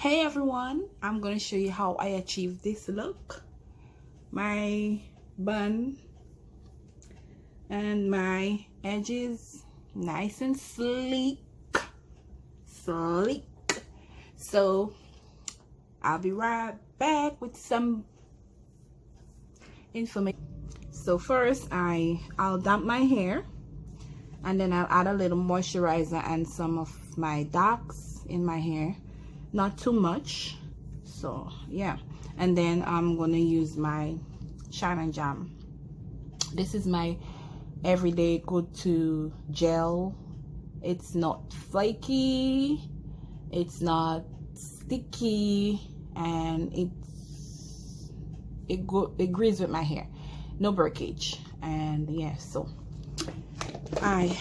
Hey everyone, I'm going to show you how I achieved this look. My bun and my edges nice and sleek. So I'll be right back with some information. So first I'll damp my hair, and then I'll add a little moisturizer and some of my darks in my hair, not too much. So yeah, and then I'm gonna use my Shine and Jam. This is my everyday go-to gel. It's not flaky, it's not sticky, and it agrees with my hair, no breakage. And yeah, so I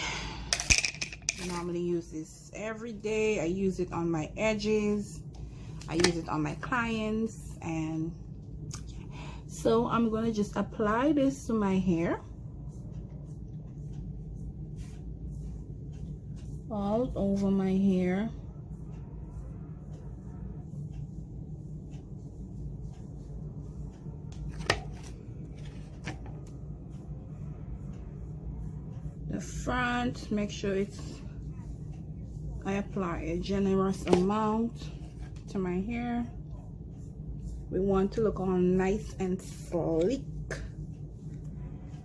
normally use this every day. I use it on my edges, I use it on my clients, and so I'm gonna just apply this to my hair all over my hair. The front, make sure I apply a generous amount to my hair. We want to look all nice and sleek.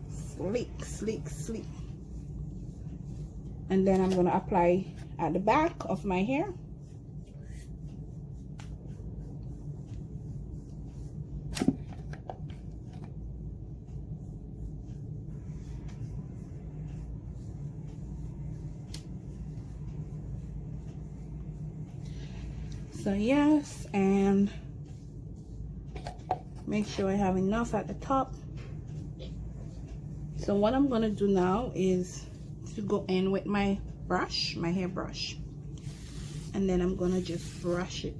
Sleek. And then I'm going to apply at the back of my hair. So yes, and make sure I have enough at the top. So what I'm going to do now is to go in with my brush, my hair brush, and then I'm going to just brush it.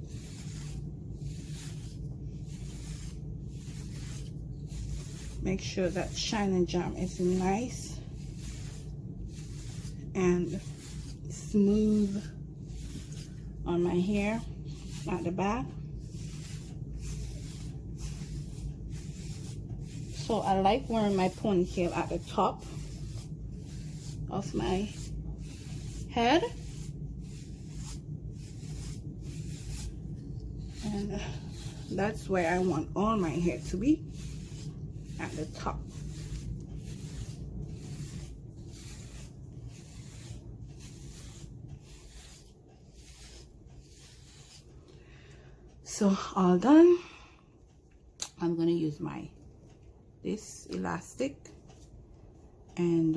Make sure that Shine and Jam is nice and smooth on my hair at the back. So I like wearing my ponytail at the top of my head, and that's where I want all my hair to be, at the top. So all done. I'm gonna use this elastic and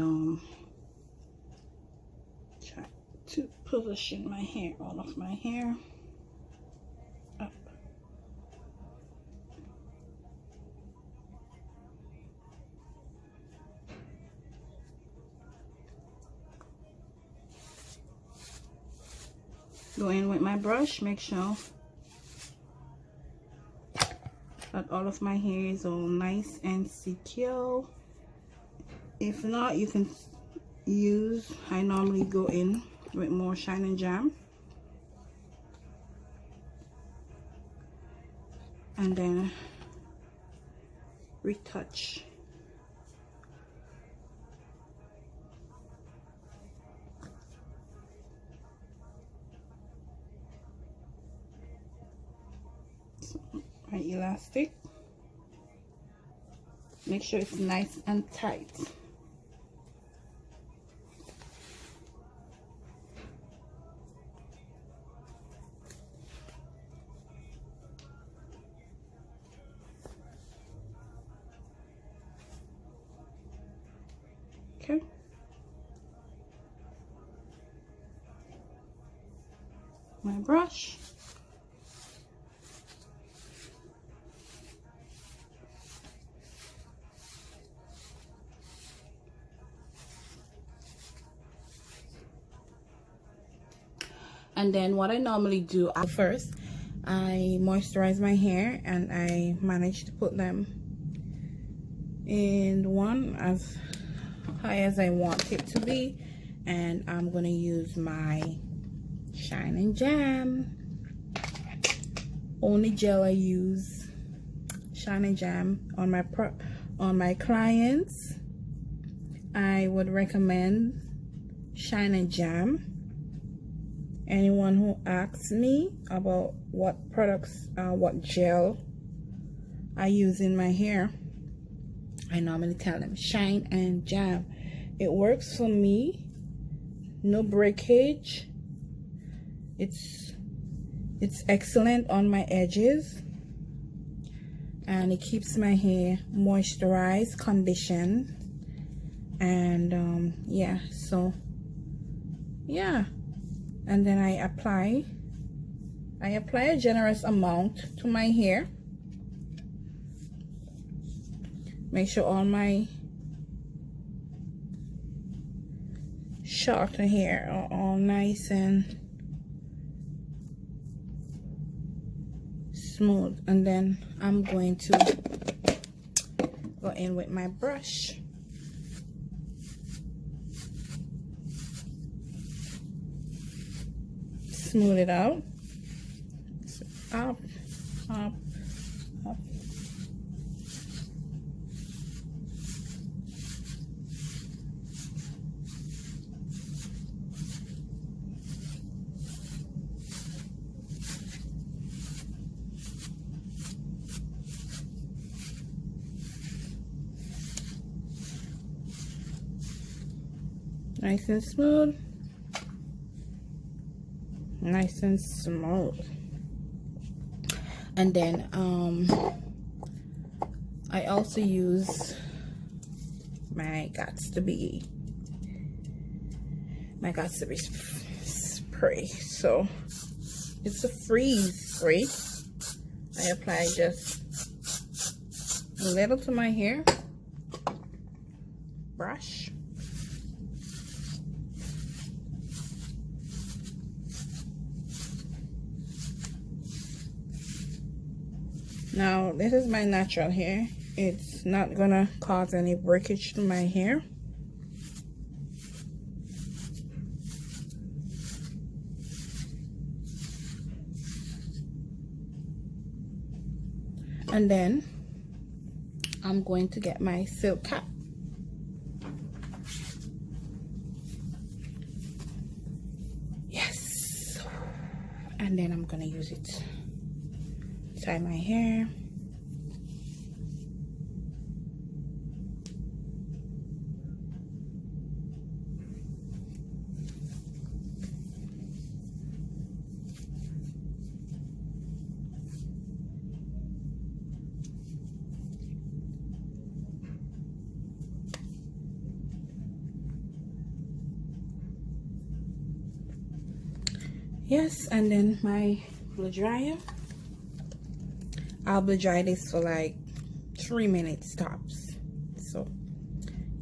try to position my hair, all of my hair up. Go in with my brush, make sure that all of my hair is all nice and secure. If not, you can use, I normally go in with more Shine and Jam, and then retouch. So, my elastic, make sure it's nice and tight. Okay. My brush. And then what I normally do first, I moisturize my hair, and I manage to put them in one as high as I want it to be, and I'm gonna use my Shine and Jam. only gel I use, Shine and Jam. On my clients, I would recommend Shine and Jam. Anyone who asks me about what products, what gel I use in my hair, I normally tell them Shine and Jam. It works for me. No breakage. It's excellent on my edges, and it keeps my hair moisturized, conditioned, and yeah. So yeah. And then I apply a generous amount to my hair. Make sure all my short hair are all nice and smooth. And then I'm going to go in with my brush. Smooth it out. Up, up, up. Nice and smooth. Nice and smooth. And then I also use my Got2b spray. So it's a freeze spray. I apply just a little to my hair, brush, now this is my natural hair. It's not gonna cause any breakage to my hair. And then I'm going to get my silk cap. Yes. And then I'm gonna use it. Tie my hair. Yes, and then my blow dryer. I'll blow dry this for like 3 minutes tops. So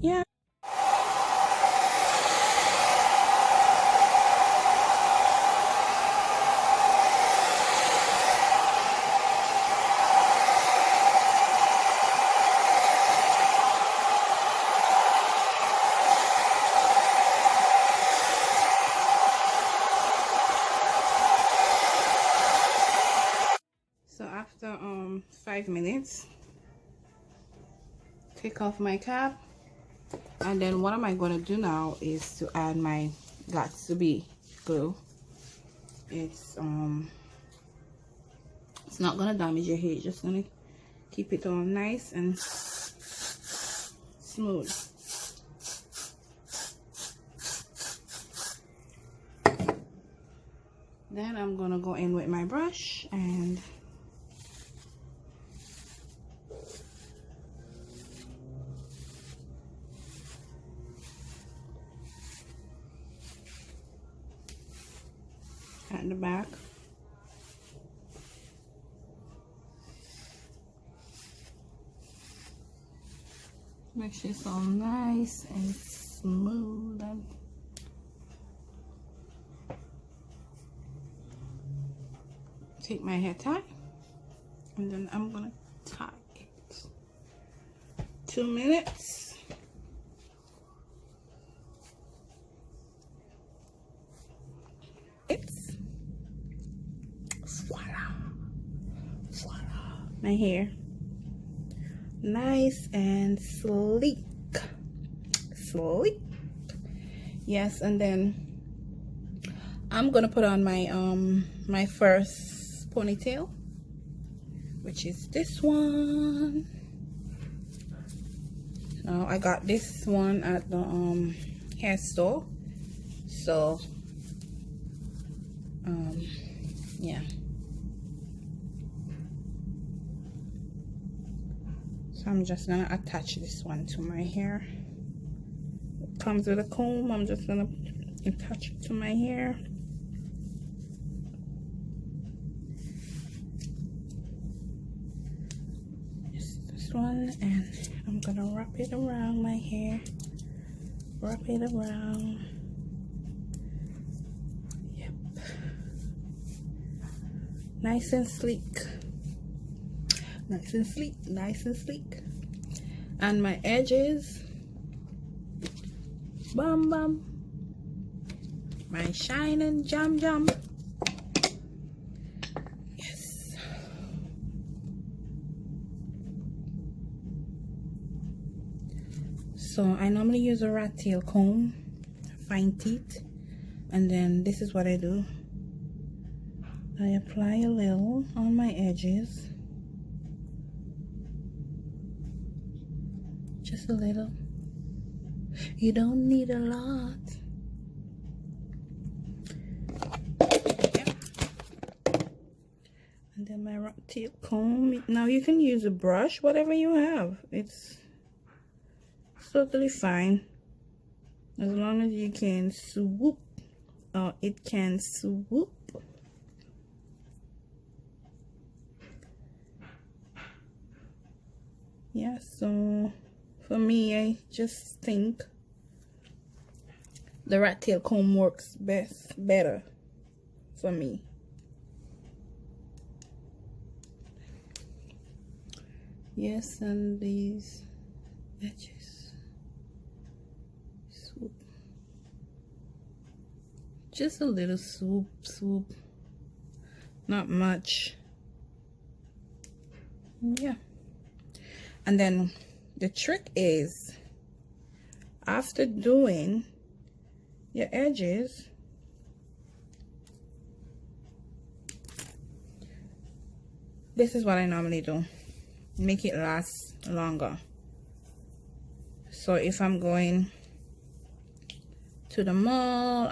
yeah. So after 5 minutes, take off my cap, and then what am I going to do now is to add my Got2b glue. It's not going to damage your hair, it's just going to keep it all nice and smooth. Then I'm going to go in with my brush and at the back. Make sure it's all nice and smooth. Take my hair tie, and then I'm gonna tie it. 2 minutes. Voila. my hair nice and sleek. Yes, and then I'm gonna put on my my first ponytail, which is this one. Now I got this one at the hair store, so yeah. So I'm just gonna attach this one to my hair. It comes with a comb. I'm just gonna attach it to my hair. Just this one, and I'm gonna wrap it around my hair. Wrap it around. Yep. Nice and sleek. Nice and sleek, nice and sleek. And my edges, bum bum. My shining jam jam. Yes. So I normally use a rat tail comb, fine teeth, and then this is what I do. I apply a little on my edges. Just a little. You don't need a lot. Yeah. And then my rat tail comb. Now you can use a brush, whatever you have. It's totally fine. As long as you can swoop. It can swoop. Yeah, so for me, I just think the rat tail comb works better for me. Yes, and these edges, swoop, just a little swoop, not much. Yeah. And then the trick is, after doing your edges, this is what I normally do. Make it last longer. So if I'm going to the mall,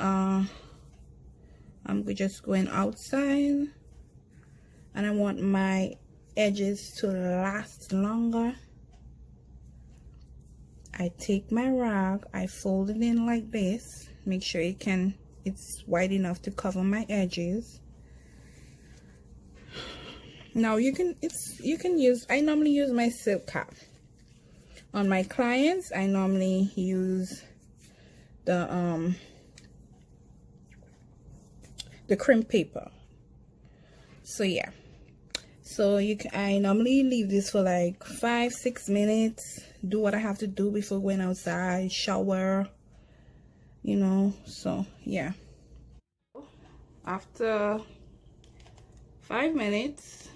I'm just going outside and I want my edges to last longer, I take my rag, I fold it in like this, make sure it's wide enough to cover my edges. Now you can use, I normally use my silk cap. On my clients, I normally use the crimp paper. So yeah. So I normally leave this for like 5-6 minutes, do what I have to do before going outside, shower, you know. So yeah, after 5 minutes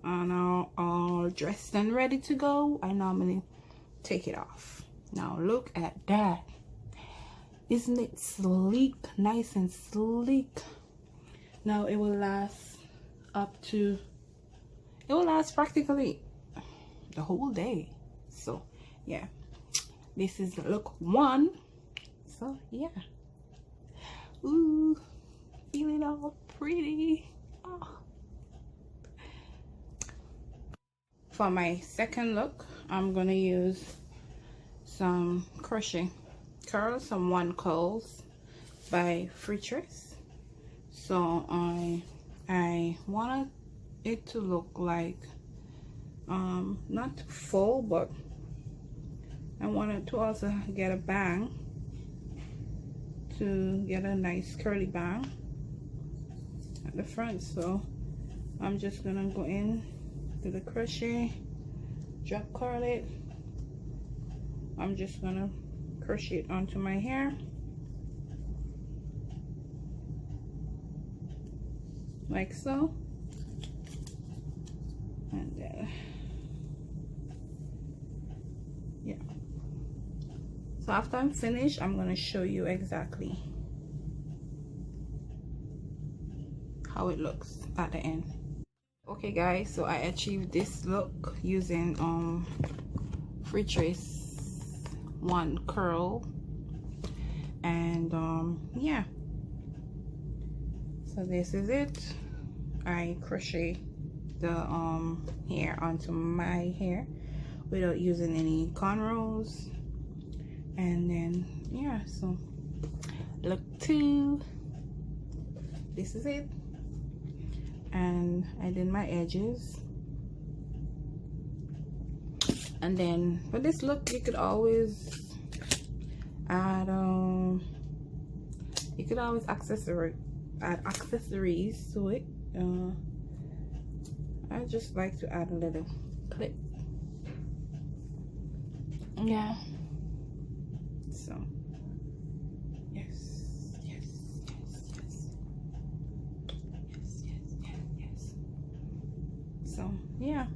and all dressed and ready to go, I normally take it off. Now look at that. Isn't it sleek? Nice and sleek. Now it will last practically the whole day. So yeah, this is look 1. So yeah, ooh, feeling all pretty. Oh. For my second look, I'm gonna use some crochet curls, some 1 curls by Fritress. So I wanted it to look like not full, but I wanted to also get a bang, to get a nice curly bang at the front. So I'm just gonna go in to the crochet, drop curl it. I'm just gonna crochet it onto my hair like so, and then So after I'm finished, I'm gonna show you exactly how it looks at the end. Okay guys, so I achieved this look using free trace 1 curl, and yeah, so this is it. I crochet the hair onto my hair without using any cornrows, and then yeah, so look 2, this is it. And I did my edges, and then for this look you could always add you could always add accessories to it. I just like to add a little clip, yeah. So so yeah.